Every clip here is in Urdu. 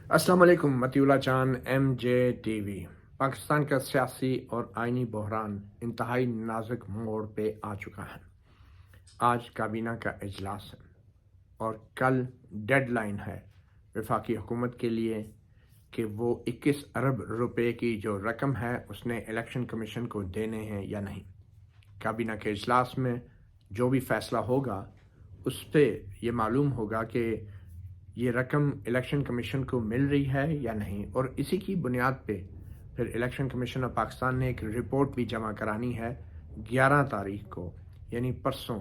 السلام علیکم، Matiullah Chand, M J T V. Pakistan کا سیاسی اور آئینی بحران انتہائی نازک موڑ پہ آ چکا ہے۔ آج کابینہ کا اجلاس ہے اور کل ڈیڈ لائن ہے وفاقی حکومت کے لیے کہ وہ 21 ارب روپے کی جو رقم ہے اس نے الیکشن کمیشن کو دینے ہیں یا نہیں۔ کابینہ کے اجلاس میں جو بھی فیصلہ ہوگا اس پہ یہ معلوم ہوگا کہ یہ رقم الیکشن کمیشن کو مل رہی ہے یا نہیں، اور اسی کی بنیاد پہ پھر الیکشن کمیشن آف پاکستان نے ایک رپورٹ بھی جمع کرانی ہے 11 تاریخ کو، یعنی پرسوں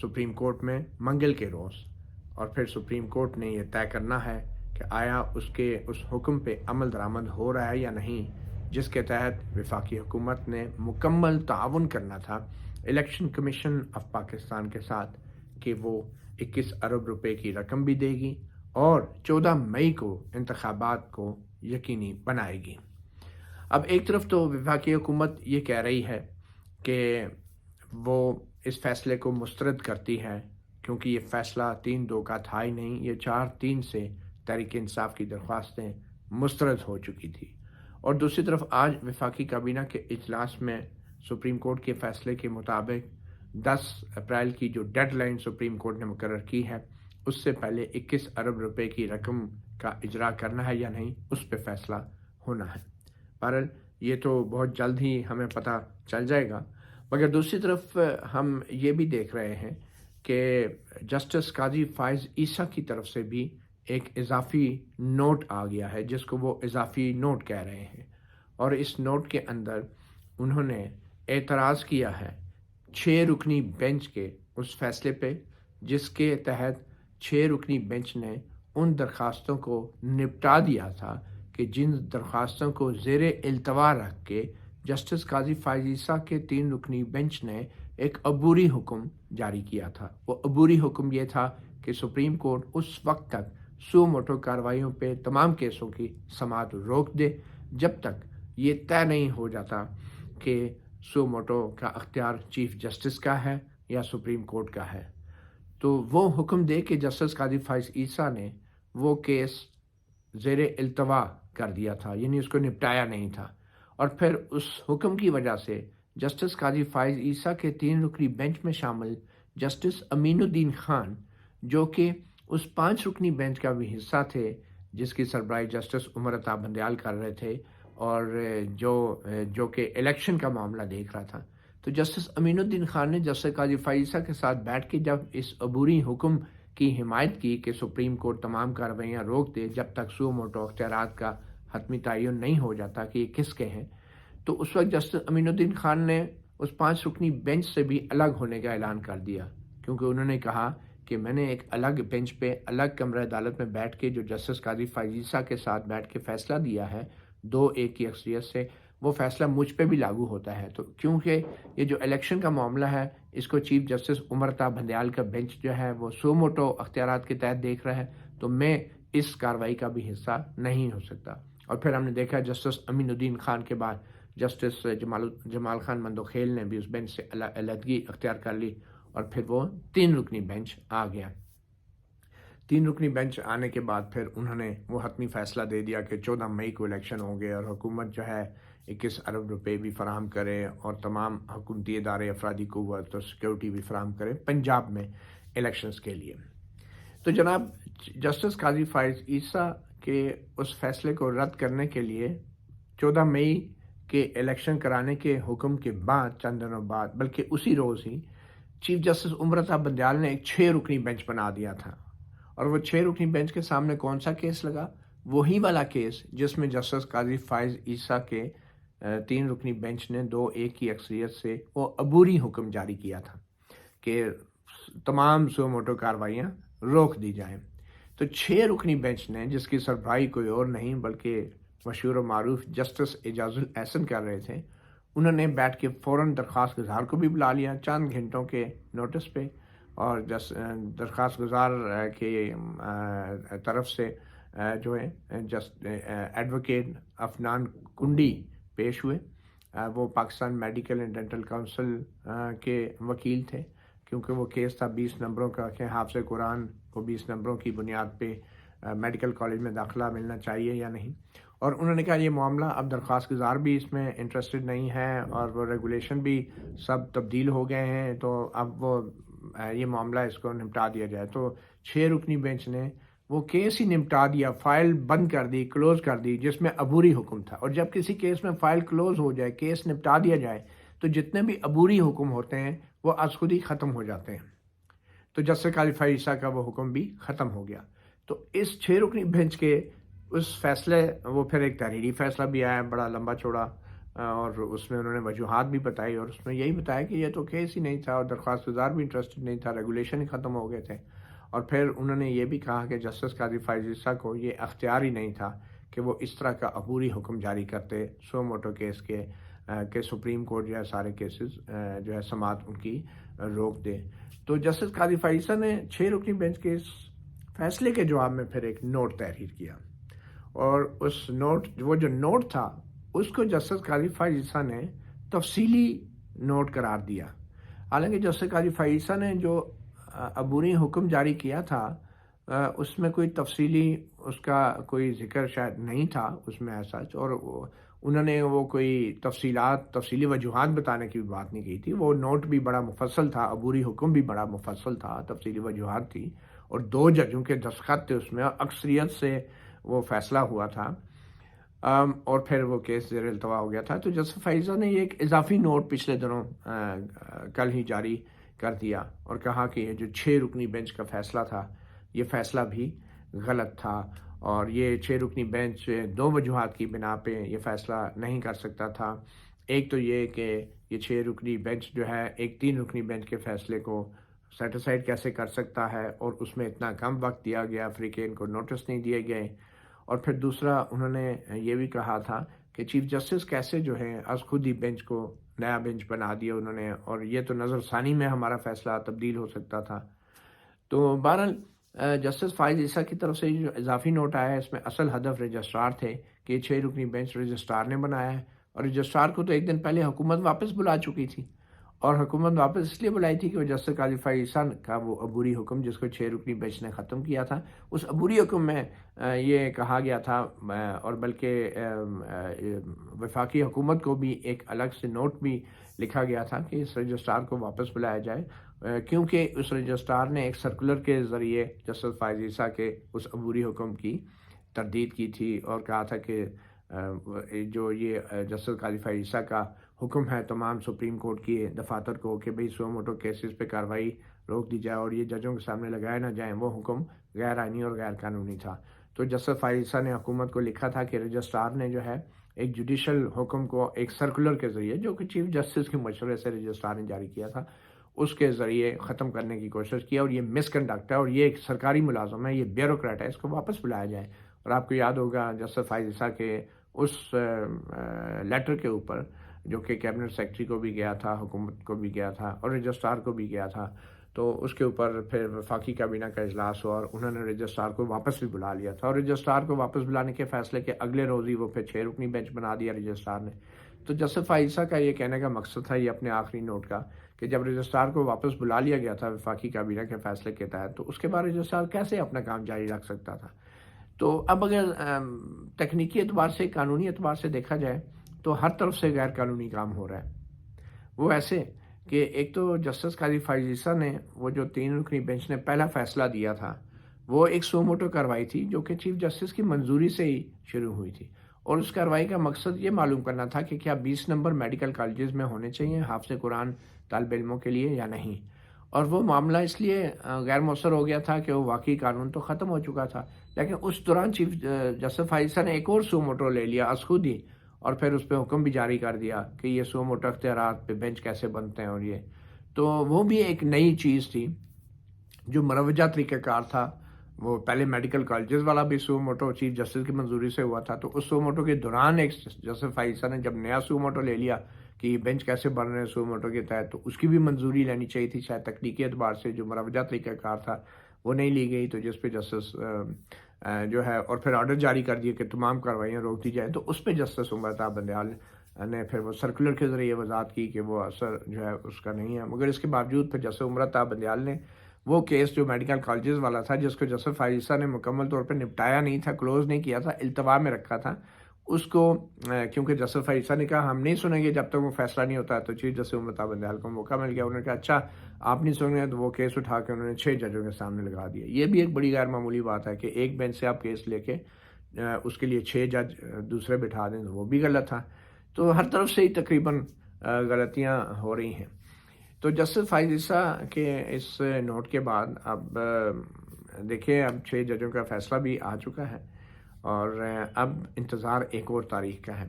سپریم کورٹ میں منگل کے روز، اور پھر سپریم کورٹ نے یہ طے کرنا ہے کہ آیا اس حکم پہ عمل درآمد ہو رہا ہے یا نہیں، جس کے تحت وفاقی حکومت نے مکمل تعاون کرنا تھا الیکشن کمیشن آف پاکستان کے ساتھ کہ وہ 21 ارب روپے کی رقم بھی دے گی اور 14 مئی کو انتخابات کو یقینی بنائے گی۔ اب ایک طرف تو وفاقی حکومت یہ کہہ رہی ہے کہ وہ اس فیصلے کو مسترد کرتی ہے کیونکہ یہ فیصلہ 3-2 کا تھا ہی نہیں، یہ 4-3 سے تحریک انصاف کی درخواستیں مسترد ہو چکی تھی، اور دوسری طرف آج وفاقی کابینہ کے اجلاس میں سپریم کورٹ کے فیصلے کے مطابق 10 اپریل کی جو ڈیڈ لائن سپریم کورٹ نے مقرر کی ہے اس سے پہلے 21 ارب روپے کی رقم کا اجرا کرنا ہے یا نہیں، اس پہ فیصلہ ہونا ہے۔ بہرحال یہ تو بہت جلد ہی ہمیں پتہ چل جائے گا، مگر دوسری طرف ہم یہ بھی دیکھ رہے ہیں کہ جسٹس قاضی فائز عیسیٰ کی طرف سے بھی ایک اضافی نوٹ آ گیا ہے جس کو وہ اضافی نوٹ کہہ رہے ہیں، اور اس نوٹ کے اندر انہوں نے اعتراض کیا ہے 6 رکنی بینچ کے اس فیصلے پہ جس کے تحت 6 رکنی بینچ نے ان درخواستوں کو نپٹا دیا تھا کہ جن درخواستوں کو زیر التوا رکھ کے جسٹس قاضی فائز عیسیٰ کے 3 رکنی بینچ نے ایک عبوری حکم جاری کیا تھا۔ وہ عبوری حکم یہ تھا کہ سپریم کورٹ اس وقت تک سو موٹو کارروائیوں پہ تمام کیسوں کی سماعت روک دے جب تک یہ طے نہیں ہو جاتا کہ سو موٹو کا اختیار چیف جسٹس کا ہے یا سپریم کورٹ کا ہے۔ تو وہ حکم دے کہ جسٹس قاضی فائز عیسیٰ نے وہ کیس زیر التوا کر دیا تھا، یعنی اس کو نپٹایا نہیں تھا، اور پھر اس حکم کی وجہ سے جسٹس قاضی فائز عیسیٰ کے 3 رکنی بینچ میں شامل جسٹس امین الدین خان جو کہ اس 5 رکنی بینچ کا بھی حصہ تھے جس کی سربراہی جسٹس عمر عطا بندیال کر رہے تھے اور جو کہ الیکشن کا معاملہ دیکھ رہا تھا، تو جسٹس امین الدین خان نے جسٹس قاضی فائز عیسیٰ کے ساتھ بیٹھ کے جب اس عبوری حکم کی حمایت کی کہ سپریم کورٹ تمام کارروائیاں روک دے جب تک سو موٹو اختیارات کا حتمی تعین نہیں ہو جاتا کہ یہ کس کے ہیں، تو اس وقت جسٹس امین الدین خان نے اس 5 رکنی بینچ سے بھی الگ ہونے کا اعلان کر دیا، کیونکہ انہوں نے کہا کہ میں نے ایک الگ بینچ پہ الگ کمرہ عدالت میں بیٹھ کے جو جسٹس قاضی فائز عیسیٰ کے ساتھ بیٹھ کے فیصلہ دیا ہے 2-1 کی اکثریت سے، وہ فیصلہ مجھ پہ بھی لاگو ہوتا ہے۔ تو کیونکہ یہ جو الیکشن کا معاملہ ہے اس کو چیف جسٹس عمر عطا بندیال کا بینچ جو ہے وہ سو موٹو اختیارات کے تحت دیکھ رہا ہے، تو میں اس کارروائی کا بھی حصہ نہیں ہو سکتا۔ اور پھر ہم نے دیکھا جسٹس امین الدین خان کے بعد جسٹس جمال خان مندوخیل نے بھی اس بینچ سے علیحدگی اختیار کر لی، اور پھر وہ 3 رکنی بینچ آ گیا۔ 3 رکنی بینچ آنے کے بعد پھر انہوں نے وہ حتمی فیصلہ دے دیا کہ 14 مئی کو الیکشن ہوں گے اور حکومت جو ہے 21 ارب روپے بھی فراہم کرے اور تمام حکومتی ادارے افرادی قوت اور سیکیورٹی بھی فراہم کرے پنجاب میں الیکشنز کے لیے۔ تو جناب جسٹس قاضی فائز عیسیٰ کے اس فیصلے کو رد کرنے کے لیے 14 مئی کے الیکشن کرانے کے حکم کے بعد چند دنوں بعد، بلکہ اسی روز ہی چیف جسٹس عمر عطا بندیال نے ایک 6 رکنی بینچ بنا دیا تھا، اور وہ 6 رکنی بینچ کے سامنے کون سا کیس لگا؟ وہی والا کیس جس میں جسٹس قاضی فائز عیسیٰ کے 3 رکنی بینچ نے 2-1 کی اکثریت سے وہ عبوری حکم جاری کیا تھا کہ تمام سو موٹو کارروائیاں روک دی جائیں۔ تو 6 رکنی بینچ نے، جس کی سربراہی کوئی اور نہیں بلکہ مشہور و معروف جسٹس اعجاز الاحسن کر رہے تھے، انہوں نے بیٹھ کے فوراً درخواست گزار کو بھی بلا لیا چند گھنٹوں کے نوٹس پہ، اور درخواست گزار کے طرف سے جو ہے ایڈوکیٹ افنان کنڈی پیش ہوئے۔ وہ Pakistan medical and dental council کے وکیل تھے، کیونکہ وہ کیس تھا 20 نمبروں کا کہ حافظ قرآن کو 20 نمبروں کی بنیاد پہ میڈیکل کالج میں داخلہ ملنا چاہیے یا نہیں. اور انہوں نے کہا یہ معاملہ اب درخواست گزار بھی اس میں انٹرسٹڈ نہیں ہے اور وہ ریگولیشن بھی سب تبدیل ہو گئے ہیں، تو اب وہ یہ معاملہ اس کو نمٹا دیا جائے. تو 6 رکنی بینچ نے وہ کیس ہی نمٹا دیا، فائل بند کر دی، کلوز کر دی، جس میں عبوری حکم تھا. اور جب کسی کیس میں فائل کلوز ہو جائے، کیس نمٹا دیا جائے، تو جتنے بھی عبوری حکم ہوتے ہیں وہ از خود ہی ختم ہو جاتے ہیں. تو جسٹس قاضی فائز عیسیٰ کا وہ حکم بھی ختم ہو گیا. تو اس 6 رکنی بینچ کے اس فیصلے، وہ پھر ایک تحریری فیصلہ بھی آیا بڑا لمبا چوڑا، اور اس میں انہوں نے وجوہات بھی بتائی، اور اس میں یہی بتایا کہ یہ تو کیس ہی نہیں تھا اور درخواست گزار بھی انٹرسٹڈ نہیں تھا، ریگولیشن ہی ختم ہو گئے تھے. اور پھر انہوں نے یہ بھی کہا کہ جسٹس قاضی فائز عیسیٰ کو یہ اختیار ہی نہیں تھا کہ وہ اس طرح کا عبوری حکم جاری کرتے سو موٹو کیس کے کہ سپریم کورٹ جو ہے سارے کیسز جو ہے سماعت ان کی روک دے. تو جسٹس قاضی فائز عیسیٰ نے 6 رکنی بینچ کے اس فیصلے کے جواب میں پھر ایک نوٹ تحریر کیا، اور اس نوٹ، وہ جو نوٹ تھا اس کو جسٹس قاضی فائز عیسیٰ نے تفصیلی نوٹ قرار دیا. حالانکہ جسٹس قاضی فائز عیسیٰ نے جو عبوری حکم جاری کیا تھا اس میں کوئی تفصیلی اس کا کوئی ذکر شاید نہیں تھا اس میں ایسا، اور انہوں نے وہ کوئی تفصیلی وجوہات بتانے کی بھی بات نہیں کی تھی. وہ نوٹ بھی بڑا مفصل تھا، عبوری حکم بھی بڑا مفصل تھا، تفصیلی وجوہات تھی، اور 2 ججوں کے دستخط تھے اس میں، اور اکثریت سے وہ فیصلہ ہوا تھا، اور پھر وہ کیس زیر التوا ہو گیا تھا. تو جسٹس فائز عیسیٰ نے یہ ایک اضافی نوٹ پچھلے دنوں کل ہی جاری کر دیا اور کہا کہ یہ جو 6 رکنی بینچ کا فیصلہ تھا یہ فیصلہ بھی غلط تھا، اور یہ 6 رکنی بینچ 2 وجوہات کی بنا پہ یہ فیصلہ نہیں کر سکتا تھا. ایک تو یہ کہ یہ 6 رکنی بینچ جو ہے ایک 3 رکنی بینچ کے فیصلے کو سیٹ اسائڈ کیسے کر سکتا ہے، اور اس میں اتنا کم وقت دیا گیا، فریقین کو نوٹس نہیں دیے گئے. اور پھر دوسرا انہوں نے یہ بھی کہا تھا کہ چیف جسٹس کیسے جو ہے از خود ہی بینچ کو نیا بینچ بنا دیا انہوں نے، اور یہ تو نظر ثانی میں ہمارا فیصلہ تبدیل ہو سکتا تھا. تو بہرحال جسٹس فائز عیسیٰ کی طرف سے جو اضافی نوٹ آیا ہے اس میں اصل ہدف رجسٹرار تھے کہ یہ 6 رکنی بینچ رجسٹرار نے بنایا ہے، اور رجسٹرار کو تو ایک دن پہلے حکومت واپس بلا چکی تھی، اور حکومت واپس اس لیے بلائی تھی کہ وہ جسٹس قاضی فائز عیسیٰ کا وہ عبوری حکم جس کو 6 رکنی بینچ نے ختم کیا تھا، اس عبوری حکم میں یہ کہا گیا تھا، اور بلکہ وفاقی حکومت کو بھی ایک الگ سے نوٹ بھی لکھا گیا تھا کہ اس رجسٹرار کو واپس بلایا جائے، کیونکہ اس رجسٹرار نے ایک سرکولر کے ذریعے جسٹس فائز عیسیٰ کے اس عبوری حکم کی تردید کی تھی، اور کہا تھا کہ جو یہ جسٹس قاضی فائز عیسیٰ کا حکم ہے تمام سپریم کورٹ کی دفاتر کو کہ بھئی سو موٹو کیسز پہ کارروائی روک دی جائے اور یہ ججوں کے سامنے لگائے نہ جائیں، وہ حکم غیر آئینی اور غیر قانونی تھا. تو جسٹس فائز عیسیٰ نے حکومت کو لکھا تھا کہ رجسٹرار نے جو ہے ایک جوڈیشل حکم کو ایک سرکولر کے ذریعے، جو کہ چیف جسٹس کے مشورے سے رجسٹرار نے جاری کیا تھا، اس کے ذریعے ختم کرنے کی کوشش کیا، اور یہ مس کنڈکٹ ہے، اور یہ ایک سرکاری ملازم ہے، یہ بیوروکریٹ ہے، اس کو واپس بلایا جائے. اور آپ کو یاد ہوگا جسٹس فائز عیسیٰ کے اس لیٹر کے اوپر جو کہ کیبنٹ سیکرٹری کو بھی گیا تھا، حکومت کو بھی گیا تھا اور رجسٹرار کو بھی گیا تھا، تو اس کے اوپر پھر وفاقی کابینہ کا اجلاس ہوا اور انہوں نے رجسٹرار کو واپس بھی بلا لیا تھا، اور رجسٹرار کو واپس بلانے کے فیصلے کے اگلے روز ہی وہ پھر 6 رکنی بینچ بنا دیا رجسٹرار نے. تو جسٹس فائز عیسیٰ کا یہ کہنے کا مقصد تھا، یہ اپنے آخری نوٹ کا، کہ جب رجسٹرار کو واپس بلا لیا گیا تھا وفاقی کابینہ کے فیصلے کے تحت، تو اس کے بعد رجسٹرار کیسے اپنا کام جاری رکھ سکتا تھا. تو اب اگر تکنیکی اعتبار سے، قانونی اعتبار سے دیکھا جائے تو ہر طرف سے غیر قانونی کام ہو رہا ہے. وہ ایسے کہ ایک تو جسٹس قاضی فائز عیسیٰ نے وہ جو 3 رکنی بینچ نے پہلا فیصلہ دیا تھا وہ ایک سو موٹو کارروائی تھی جو کہ چیف جسٹس کی منظوری سے ہی شروع ہوئی تھی، اور اس کارروائی کا مقصد یہ معلوم کرنا تھا کہ کیا 20 نمبر میڈیکل کالجز میں ہونے چاہیے حافظ قرآن طالب علموں کے لیے یا نہیں. اور وہ معاملہ اس لیے غیر مؤثر ہو گیا تھا کہ وہ واقعی قانون تو ختم ہو چکا تھا، لیکن اس دوران چیف جسٹس فائز عیسیٰ نے ایک اور سو موٹو لے لیا از خود ہی، اور پھر اس پہ حکم بھی جاری کر دیا کہ یہ سو موٹو اختیارات پہ بینچ کیسے بنتے ہیں. اور یہ تو وہ بھی ایک نئی چیز تھی جو مروجہ طریقہ کار تھا. وہ پہلے میڈیکل کالجز والا بھی سو موٹو چیف جسٹس کی منظوری سے ہوا تھا، تو اس سو موٹو کے دوران ایک جسٹس فائز عیسیٰ نے جب نیا سو موٹو لے لیا کہ یہ بینچ کیسے بن رہے ہیں سو موٹو کے تحت، تو اس کی بھی منظوری لینی چاہیے تھی. شاید تکنیکی اعتبار سے جو مروجہ طریقہ کار تھا وہ نہیں لی گئی، تو جس پہ جسٹس جو ہے اور پھر آرڈر جاری کر دیا کہ تمام کارروائیاں روک دی جائیں. تو اس پہ جسٹس عمرتا بندیال نے پھر وہ سرکولر کے ذریعے وضاحت کی کہ وہ اثر جو ہے اس کا نہیں ہے، مگر اس کے باوجود پھر جسٹس عمرتا بندیال نے وہ کیس جو میڈیکل کالجز والا تھا جس کو جسٹس فائزہ نے مکمل طور پہ نپٹایا نہیں تھا، کلوز نہیں کیا تھا، التوا میں رکھا تھا، اس کو کیونکہ جسٹس فائزہ نے کہا ہم نہیں سنیں گے جب تک وہ فیصلہ نہیں ہوتا، تو چیف جسٹس امرتا بندیال کو موقع مل گیا، انہوں نے کہا اچھا آپ نہیں سنیں گے، تو وہ کیس اٹھا کے انہوں نے 6 ججوں کے سامنے لگا دیا۔ یہ بھی ایک بڑی غیر معمولی بات ہے کہ ایک بینچ سے آپ کیس لے کے اس کے لیے 6 جج دوسرے بٹھا دیں، وہ بھی غلط تھا۔ تو ہر طرف سے ہی تقریباً غلطیاں ہو رہی ہیں۔ تو جسٹس فائزہ کے اس نوٹ کے بعد اب دیکھیں اب 6 ججوں کا فیصلہ بھی آ چکا ہے، اور اب انتظار ایک اور تاریخ کا ہے۔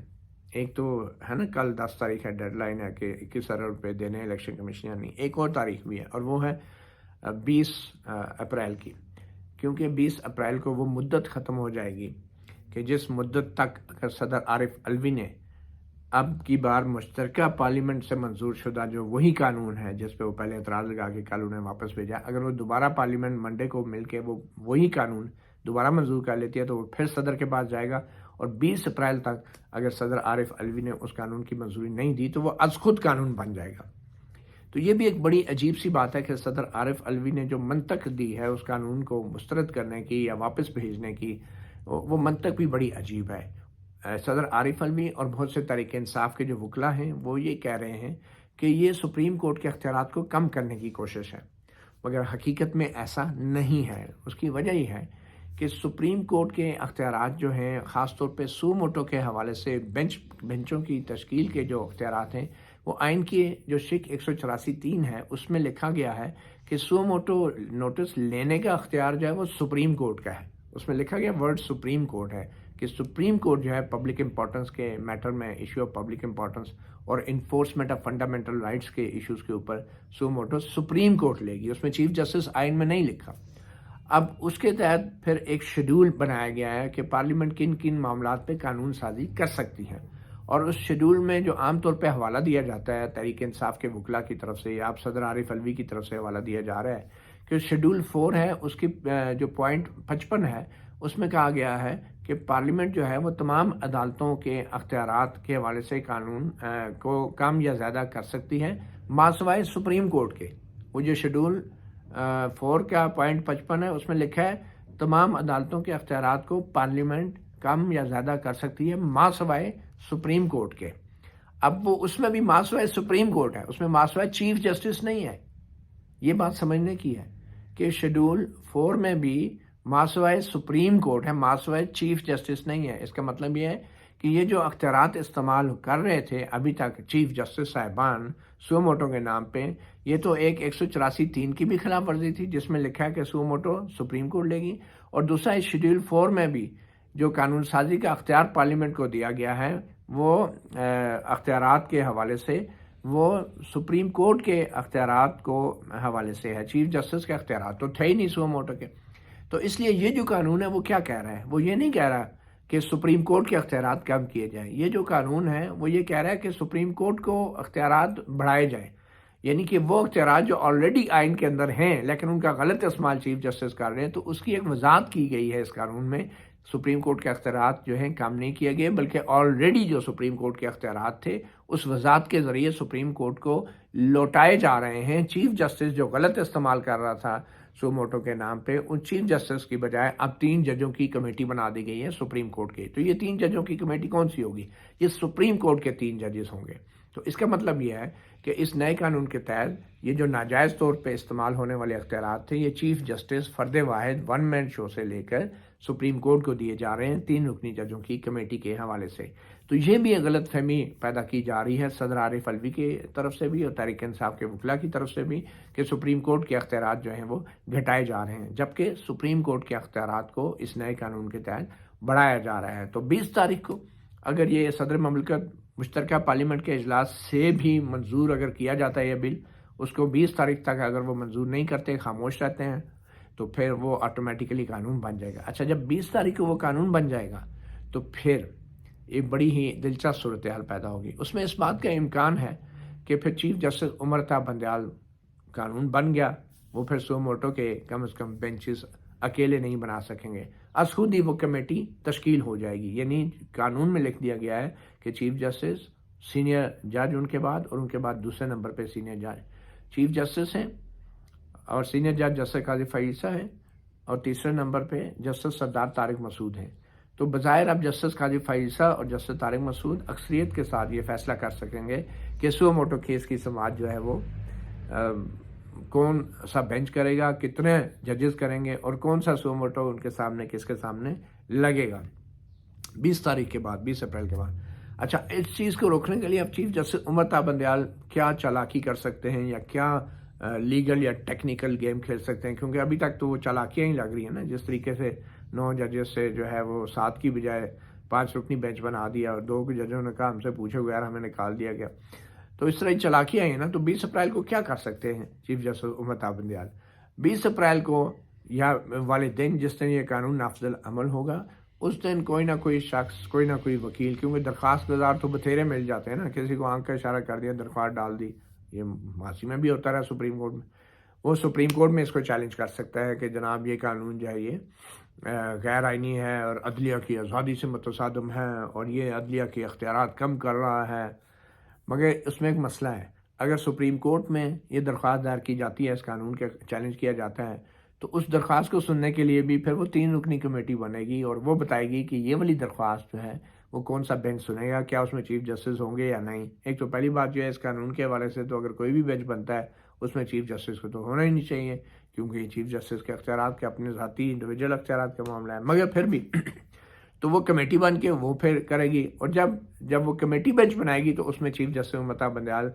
ایک تو ہے نا کل 10 تاریخ ہے، ڈیڈ لائن ہے کہ 21 ارب روپے دینے الیکشن کمیشن، یعنی ایک اور تاریخ بھی ہے، اور وہ ہے 20 اپریل کی، کیونکہ 20 اپریل کو وہ مدت ختم ہو جائے گی کہ جس مدت تک اگر صدر عارف علوی نے اب کی بار مشترکہ پارلیمنٹ سے منظور شدہ جو وہی قانون ہے جس پہ وہ پہلے اعتراض لگا کے کل انہیں واپس بھیجا، اگر وہ دوبارہ پارلیمنٹ منڈے کو مل کے وہ وہی قانون دوبارہ منظور کر لیتی ہے تو وہ پھر صدر کے پاس جائے گا، اور 20 اپریل تک اگر صدر عارف علوی نے اس قانون کی منظوری نہیں دی تو وہ از خود قانون بن جائے گا۔ تو یہ بھی ایک بڑی عجیب سی بات ہے کہ صدر عارف علوی نے جو منطق دی ہے اس قانون کو مسترد کرنے کی یا واپس بھیجنے کی، وہ منطق بھی بڑی عجیب ہے۔ صدر عارف علوی اور بہت سے تحریک انصاف کے جو وکلا ہیں وہ یہ کہہ رہے ہیں کہ یہ سپریم کورٹ کے اختیارات کو کم کرنے کی کوشش ہے، مگر حقیقت میں ایسا نہیں ہے۔ اس کی وجہ یہ ہے کہ سپریم کورٹ کے اختیارات جو ہیں، خاص طور پہ سو موٹو کے حوالے سے بینچوں کی تشکیل کے جو اختیارات ہیں، وہ آئین کی جو شک 184(3) ہے اس میں لکھا گیا ہے کہ سو موٹو نوٹس لینے کا اختیار جو ہے وہ سپریم کورٹ کا ہے۔ اس میں لکھا گیا ورڈ سپریم کورٹ ہے کہ سپریم کورٹ جو ہے پبلک امپورٹنس کے میٹر میں، ایشو آف پبلک امپورٹنس اور انفورسمنٹ آف فنڈامنٹل رائٹس کے ایشوز کے اوپر سو موٹو سپریم کورٹ لے گی۔ اس میں چیف جسٹس آئین میں نہیں لکھا۔ اب اس کے تحت پھر ایک شیڈول بنایا گیا ہے کہ پارلیمنٹ کن کن معاملات پہ قانون سازی کر سکتی ہے، اور اس شیڈول میں جو عام طور پہ حوالہ دیا جاتا ہے تحریک انصاف کے وکلا کی طرف سے یا آپ صدر عارف علوی کی طرف سے حوالہ دیا جا رہا ہے کہ شیڈول 4 ہے، اس کی جو پوائنٹ 55 ہے اس میں کہا گیا ہے کہ پارلیمنٹ جو ہے وہ تمام عدالتوں کے اختیارات کے حوالے سے قانون کو کم یا زیادہ کر سکتی ہے ماسوائے سپریم کورٹ کے۔ وہ جو شیڈول 4 کا پوائنٹ 55 ہے اس میں لکھا ہے تمام عدالتوں کے اختیارات کو پارلیمنٹ کم یا زیادہ کر سکتی ہے ماسوائے سپریم کورٹ کے۔ اب وہ اس میں بھی ماسوائے سپریم کورٹ ہے، اس میں ماسوائے چیف جسٹس نہیں ہے۔ یہ بات سمجھنے کی ہے کہ شیڈول 4 میں بھی ماسوائے سپریم کورٹ ہے، ماسوائے چیف جسٹس نہیں ہے۔ اس کا مطلب یہ ہے کہ یہ جو اختیارات استعمال کر رہے تھے ابھی تک چیف جسٹس صاحبان سو موٹو کے نام پہ، یہ تو ایک 184(3) کی بھی خلاف ورزی تھی جس میں لکھا ہے کہ سو موٹو سپریم کورٹ لے گی، اور دوسرا اس شیڈول 4 میں بھی جو قانون سازی کا اختیار پارلیمنٹ کو دیا گیا ہے وہ اختیارات کے حوالے سے وہ سپریم کورٹ کے اختیارات کو حوالے سے ہے، چیف جسٹس کے اختیارات تو تھے ہی نہیں سو موٹو کے۔ تو اس لیے یہ جو قانون ہے وہ کیا کہہ رہا ہے؟ وہ یہ نہیں کہہ رہا کہ سپریم کورٹ کے اختیارات کم کیے جائیں۔ یہ جو قانون ہے وہ یہ کہہ رہا ہے کہ سپریم کورٹ کو اختیارات بڑھائے جائیں، یعنی کہ وہ اختیارات جو آلریڈی آئین کے اندر ہیں لیکن ان کا غلط استعمال چیف جسٹس کر رہے ہیں، تو اس کی ایک وضاحت کی گئی ہے اس قانون میں۔ سپریم کورٹ کے اختیارات جو ہیں کم نہیں کیے گئے، بلکہ آلریڈی جو سپریم کورٹ کے اختیارات تھے اس وضاحت کے ذریعے سپریم کورٹ کو لوٹائے جا رہے ہیں۔ چیف جسٹس جو غلط استعمال کر رہا تھا سو موٹو کے نام پہ، ان چیف جسٹس کی بجائے اب 3 ججوں کی کمیٹی بنا دی گئی ہے سپریم کورٹ کی۔ تو یہ 3 ججوں کی کمیٹی کون سی ہوگی؟ یہ سپریم کورٹ کے 3 ججز ہوں گے۔ تو اس کا مطلب یہ ہے کہ اس نئے قانون کے تحت یہ جو ناجائز طور پہ استعمال ہونے والے اختیارات تھے، یہ چیف جسٹس فرد واحد 1 مین شو سے لے کر سپریم کورٹ کو دیے جا رہے ہیں 3 رکنی ججوں کی کمیٹی کے حوالے سے۔ تو یہ بھی ایک غلط فہمی پیدا کی جا رہی ہے صدر عارف علوی کی طرف سے بھی اور تحریک انصاف کے وکلا کی طرف سے بھی کہ سپریم کورٹ کے اختیارات جو ہیں وہ گھٹائے جا رہے ہیں، جبکہ سپریم کورٹ کے اختیارات کو اس نئے قانون کے تحت بڑھایا جا رہا ہے۔ تو 20 تاریخ کو اگر یہ صدر مملکت مشترکہ پارلیمنٹ کے اجلاس سے بھی منظور اگر کیا جاتا ہے یہ بل، اس کو 20 تاریخ تک اگر وہ منظور نہیں کرتے، خاموش رہتے ہیں، تو پھر وہ آٹومیٹیکلی قانون بن جائے گا۔ اچھا، جب 20 تاریخ کو وہ قانون بن جائے گا تو پھر ایک بڑی ہی دلچسپ صورتحال پیدا ہوگی۔ اس میں اس بات کا امکان ہے کہ پھر چیف جسٹس امرتا بندیال قانون بن گیا، وہ پھر سو موٹو کے کم از کم بینچز اکیلے نہیں بنا سکیں گے، از خود ہی وہ کمیٹی تشکیل ہو جائے گی۔ یعنی قانون میں لکھ دیا گیا ہے کہ چیف جسٹس سینئر جج ان کے بعد، اور ان کے بعد دوسرے نمبر پہ سینئر جج چیف جسٹس ہیں، اور سینئر جج جسٹس قاضی فائز عیسیٰ ہے، اور تیسرے نمبر پہ جسٹس سردار طارق مسعود ہیں۔ تو بظاہر اب جسٹس قاضی فائز عیسیٰ اور جسٹس طارق مسعود اکثریت کے ساتھ یہ فیصلہ کر سکیں گے کہ سو موٹو کیس کی سماعت جو ہے وہ کون سا بینچ کرے گا، کتنے ججز کریں گے، اور کون سا سو موٹو ان کے سامنے کس کے سامنے لگے گا 20 تاریخ کے بعد، 20 اپریل کے بعد۔ اچھا، اس چیز کو روکنے کے لیے اب چیف جسٹس عمر تا بندیال کیا چالاکی کر سکتے ہیں یا کیا لیگل یا ٹیکنیکل گیم کھیل سکتے ہیں، کیونکہ ابھی تک تو وہ چالاکیاں ہی لگ رہی ہیں نا، جس طریقے سے 9 ججز سے جو ہے وہ 7 کی بجائے 5 رکنی بینچ بنا دیا، اور 2 ججوں نے کہا ہم سے پوچھے بغیر ہمیں نکال دیا گیا، تو اس طرح چالاکیاں ہیں نا۔ تو 20 اپریل کو کیا کر سکتے ہیں چیف جسٹس عمر تا بندیال؟ 20 اپریل کو یا والے دن جس دن یہ قانون نافذ العمل ہوگا، اس دن کوئی نہ کوئی شخص، کوئی نہ کوئی وکیل، کیونکہ درخواست گزار تو بتھیرے مل جاتے ہیں نا، کسی کو آنکھ کا اشارہ کر دیا، درخواست ڈال دی، یہ ماضی میں بھی ہوتا رہا سپریم کورٹ میں، وہ سپریم کورٹ میں اس کو چیلنج کر سکتا ہے کہ جناب یہ قانون جو ہے یہ غیر آئینی ہے اور عدلیہ کی آزادی سے متصادم ہے، اور یہ عدلیہ کے اختیارات کم کر رہا ہے۔ مگر اس میں ایک مسئلہ ہے، اگر سپریم کورٹ میں یہ درخواست دائر کی جاتی ہے، اس قانون کے چیلنج کیا جاتا ہے، تو اس درخواست کو سننے کے لیے بھی پھر وہ 3 رکنی کمیٹی بنے گی، اور وہ بتائے گی کہ یہ والی درخواست جو ہے وہ کون سا بینچ سنے گا، کیا اس میں چیف جسٹس ہوں گے یا نہیں۔ ایک تو پہلی بات جو ہے اس قانون کے حوالے سے، تو اگر کوئی بھی بینچ بنتا ہے اس میں چیف جسٹس کو تو ہونا ہی نہیں چاہیے، کیونکہ یہ چیف جسٹس کے اختیارات کے اپنے ذاتی انڈیویجول اختیارات کا معاملہ ہے۔ مگر پھر بھی تو وہ کمیٹی بن کے وہ پھر کرے گی، اور جب وہ کمیٹی بینچ بنائے گی تو اس میں چیف جسٹس عمر تا بندیال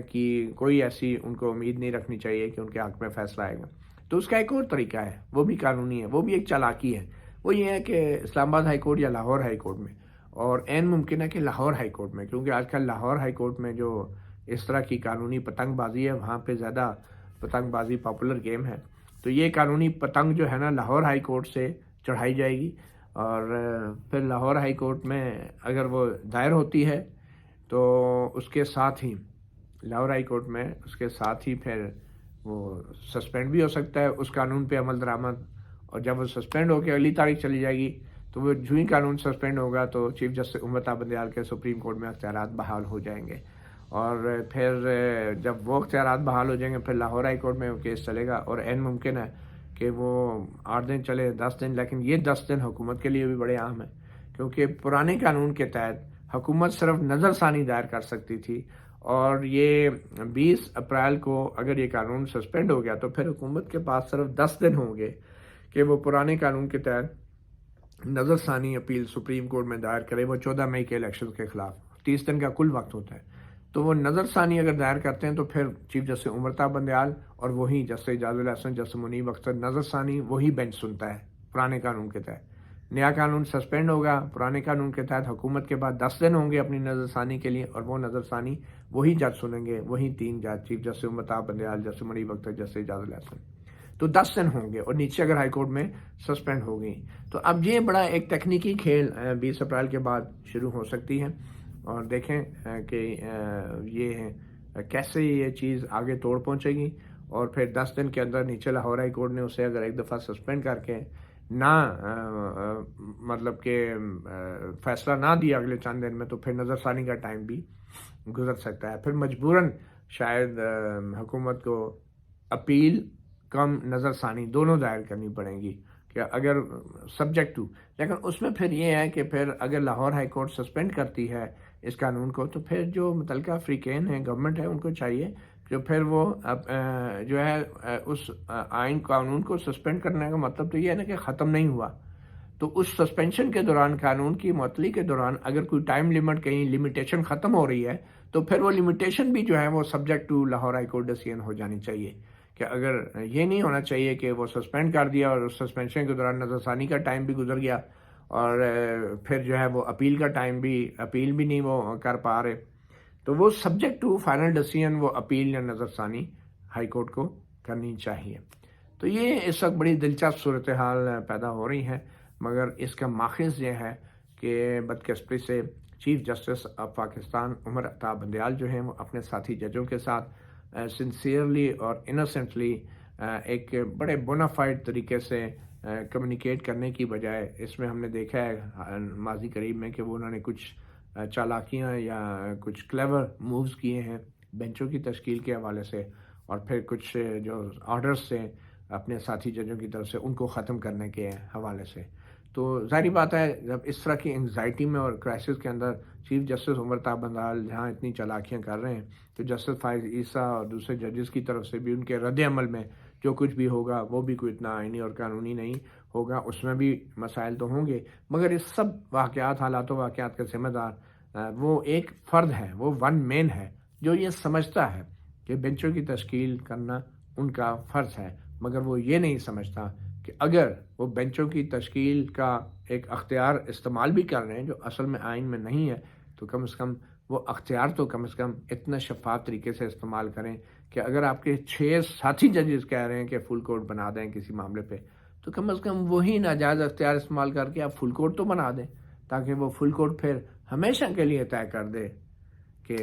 کی کوئی ایسی ان کو امید نہیں رکھنی چاہیے کہ ان کے حق میں فیصلہ آئے گا۔ تو اس کا ایک اور طریقہ ہے، وہ بھی قانونی ہے، وہ بھی ایک چالاکی ہے، وہ یہ ہے کہ اسلام آباد ہائی کورٹ یا لاہور ہائی کورٹ میں، اور عین ممکن ہے کہ لاہور ہائی کورٹ میں، کیونکہ آج کل لاہور ہائی کورٹ میں جو اس طرح کی قانونی پتنگ بازی ہے، وہاں پہ زیادہ پتنگ بازی پاپولر گیم ہے، تو یہ قانونی پتنگ جو ہے نا لاہور ہائی کورٹ سے چڑھائی جائے گی، اور پھر لاہور ہائی کورٹ میں اگر وہ دائر ہوتی ہے تو اس کے ساتھ ہی لاہور ہائی کورٹ میں اس کے ساتھ ہی پھر وہ سسپینڈ بھی ہو سکتا ہے اس قانون پہ عمل درآمد، اور جب وہ سسپینڈ ہو کے اگلی تاریخ چلی جائے گی تو وہ جو ہی قانون سسپینڈ ہوگا تو چیف جسٹس عمر تا بندیال کے سپریم کورٹ میں اختیارات بحال ہو جائیں گے، اور پھر جب وہ اختیارات بحال ہو جائیں گے پھر لاہور ہائی کورٹ میں وہ کیس چلے گا، اور عین ممکن ہے کہ وہ 8 دن چلے، 10 دن، لیکن یہ 10 دن حکومت کے لیے بھی بڑے اہم ہیں، کیونکہ پرانے قانون کے تحت حکومت صرف نظر ثانی دائر کر سکتی تھی، اور یہ 20 اپریل کو اگر یہ قانون سسپینڈ ہو گیا تو پھر حکومت کے پاس صرف 10 دن ہوں گے کہ وہ پرانے قانون کے تحت نظر ثانی اپیل سپریم کورٹ میں دائر کرے، وہ 14 مئی کے الیکشن کے خلاف 30 دن کا کل وقت ہوتا ہے، تو وہ نظر ثانی اگر دائر کرتے ہیں تو پھر چیف جسٹس عمر تا بندیال اور وہی جسٹس اعجاز الحسن، جسٹس منیب اختر نظر ثانی وہی بینچ سنتا ہے پرانے قانون کے تحت۔ نیا قانون سسپینڈ ہوگا، پرانے قانون کے تحت حکومت کے بعد 10 دن ہوں گے اپنی نظر ثانی کے لیے، اور وہ نظر ثانی وہی جج سنیں گے، وہی 3 جج، چیف جسٹس عمر تا بندیال، جسٹس منیب اختر، جسٹس اعجاز الحسن، تو 10 دن ہوں گے، اور نیچے اگر ہائی کورٹ میں سسپینڈ ہو گئی تو اب یہ بڑا ایک تکنیکی کھیل 20 اپریل کے بعد شروع ہو سکتی ہے، اور دیکھیں کہ یہ کیسے یہ چیز آگے توڑ پہنچے گی، اور پھر 10 دن کے اندر نیچے لاہور ہائی کورٹ نے اسے اگر ایک دفعہ سسپینڈ کر کے نہ مطلب کہ فیصلہ نہ دیا اگلے چند دن میں، تو پھر نظر ثانی کا ٹائم بھی گزر سکتا ہے، پھر مجبوراً شاید حکومت کو اپیل کم نظر ثانی دونوں دائر کرنی پڑیں گی، کہ اگر سبجیکٹ ٹو، لیکن اس میں پھر یہ ہے کہ پھر اگر لاہور ہائی کورٹ سسپینڈ کرتی ہے اس قانون کو، تو پھر جو متعلقہ فریقین ہیں، گورنمنٹ ہے، ان کو چاہیے کہ پھر وہ جو ہے اس آئین قانون کو سسپینڈ کرنے کا مطلب تو یہ ہے نا کہ ختم نہیں ہوا، تو اس سسپینشن کے دوران، قانون کی معطلی کے دوران اگر کوئی ٹائم لیمٹ، کہیں لمیٹیشن ختم ہو رہی ہے تو پھر وہ لمیٹیشن بھی جو ہے وہ subject to Lahore high court decision ہو جانی چاہیے، کہ اگر یہ نہیں ہونا چاہیے کہ وہ سسپینڈ کر دیا اور اس سسپینشن کے دوران نظر ثانی کا ٹائم بھی گزر گیا، اور پھر جو ہے وہ اپیل کا ٹائم بھی، اپیل بھی نہیں وہ کر پا رہے، تو وہ سبجیکٹ ٹو فائنل ڈیسیژن وہ اپیل یا نظر ثانی ہائی کورٹ کو کرنی چاہیے۔ تو یہ اس وقت بڑی دلچسپ صورتحال پیدا ہو رہی ہے، مگر اس کا ماخذ یہ ہے کہ بدقسمتی سے چیف جسٹس آف پاکستان عمر تا بندیال جو ہیں وہ اپنے ساتھی ججوں کے ساتھ سنسیئرلی اور انوسنٹلی ایک بڑے بونافائڈ طریقے سے کمیونیکیٹ کرنے کی بجائے، اس میں ہم نے دیکھا ہے ماضی قریب میں کہ وہ انہوں نے کچھ چالاکیاں یا کچھ کلیور مووز کیے ہیں بینچوں کی تشکیل کے حوالے سے، اور پھر کچھ جو آرڈرز تھے اپنے ساتھی ججوں کی طرف سے ان کو ختم کرنے کے حوالے سے. تو ظاہری بات ہے جب اس طرح کی انگزائٹی میں اور کرائسس کے اندر چیف جسٹس عمر تا بندال جہاں اتنی چالاکیاں کر رہے ہیں تو جسٹس فائز عیسیٰ اور دوسرے ججز کی طرف سے بھی ان کے رد عمل میں جو کچھ بھی ہوگا وہ بھی کوئی اتنا آئینی اور قانونی نہیں ہوگا. اس میں بھی مسائل تو ہوں گے مگر اس سب واقعات حالات و واقعات کا ذمہ دار وہ ایک فرد ہے, وہ ون مین ہے جو یہ سمجھتا ہے کہ بینچوں کی تشکیل کرنا ان کا فرض ہے, مگر وہ یہ نہیں سمجھتا کہ اگر وہ بینچوں کی تشکیل کا ایک اختیار استعمال بھی کر رہے ہیں جو اصل میں آئین میں نہیں ہے تو کم از کم وہ اختیار تو کم از کم اتنا شفاف طریقے سے استعمال کریں کہ اگر آپ کے 6 ساتھی ججز کہہ رہے ہیں کہ فل کورٹ بنا دیں کسی معاملے پہ تو کم از کم وہی ناجائز اختیار استعمال کر کے آپ فل کورٹ تو بنا دیں تاکہ وہ فل کورٹ پھر ہمیشہ کے لیے طے کر دے کہ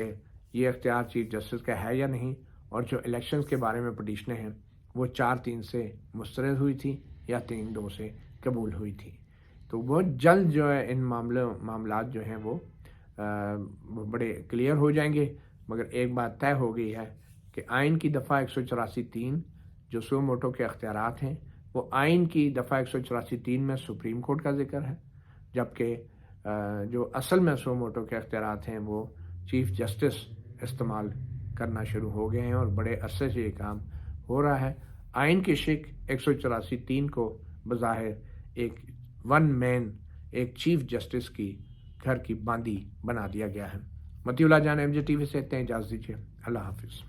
یہ اختیار چیف جسٹس کا ہے یا نہیں. اور جو الیکشنز کے بارے میں پٹیشنیں ہیں وہ 4-3 سے مسترد ہوئی تھی یا 3-2 سے قبول ہوئی تھی. تو وہ جلد جو ہے ان معاملات جو ہیں وہ بڑے کلیئر ہو جائیں گے. مگر ایک بات طے ہو گئی ہے کہ آئین کی دفعہ 184(3) جو سو موٹو کے اختیارات ہیں وہ آئین کی دفعہ 184(3) میں سپریم کورٹ کا ذکر ہے, جبکہ جو اصل میں سو موٹو کے اختیارات ہیں وہ چیف جسٹس استعمال کرنا شروع ہو گئے ہیں اور بڑے عرصے سے یہ کام ہو رہا ہے. آئین کی شک 184(3) کو بظاہر ایک ون مین ایک چیف جسٹس کی گھر کی باندی بنا دیا گیا ہے. مطیع اللہ جان MJ TV سے اتنے اجازت دیجیے. اللہ حافظ.